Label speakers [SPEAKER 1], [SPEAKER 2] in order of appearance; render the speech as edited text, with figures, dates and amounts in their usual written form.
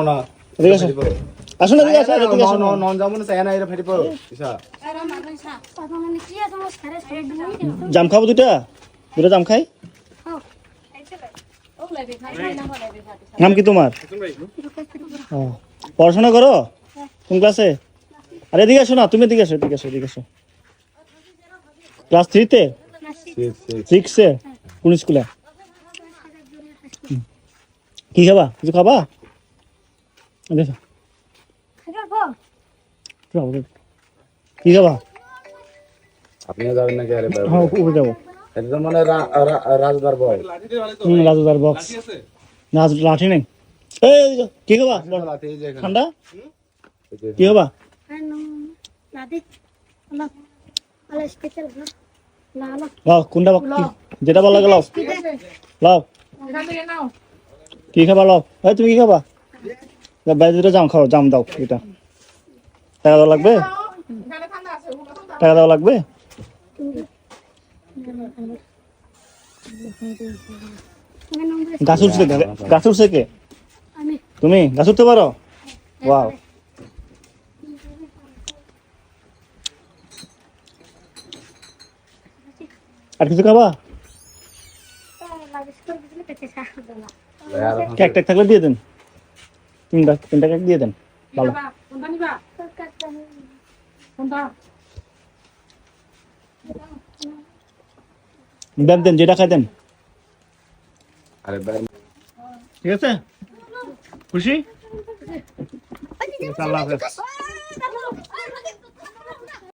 [SPEAKER 1] না
[SPEAKER 2] এদিকে আসো আসো না এদিকে আসো এদিকে আসো
[SPEAKER 1] নন যাবো না চাই না এরা ফেরি পাও ইসা
[SPEAKER 2] জাম খাবো দুটা জাম খাই নাম কি তোমার ও, পড়াশোনা করো কোন ক্লাসে আরে এদিকে আসো না তুমি এদিকে আসো ক্লাস 3 তে 6 এ কোন স্কুলে কি খাবা কিছু খাবা দেখো কি খাবা
[SPEAKER 1] আপনি যাবেন নাকি আরে ভাই
[SPEAKER 2] হ্যাঁ উপরে যাবো
[SPEAKER 1] এটা মানে রাজদার বয়
[SPEAKER 2] রাজুদার বক্স না লাঠি নেই এই এদিকে, কি খাবা ঠান্ডা কি খাবা লাও কোনটা যেটা ভালো লাগে লাও লাও কি খাবা লাও এই তুমি কি খাবা বাইরে দুটো জাম খাও জাম দাও এটা টাকা দেওয়া লাগবে টাকা দেওয়া লাগবে গাছ উঠছে কে তুমি গাছ উঠতে পারো ওয়াও আর কিছু খাবা কেক টেক থাকলে দিয়ে দেন তিনটা কেক দিয়ে দেন ভালো দেন যেটা খাই দেন
[SPEAKER 1] আরে ভাই
[SPEAKER 2] ঠিক আছে খুশি আল্লাহ হাফেজ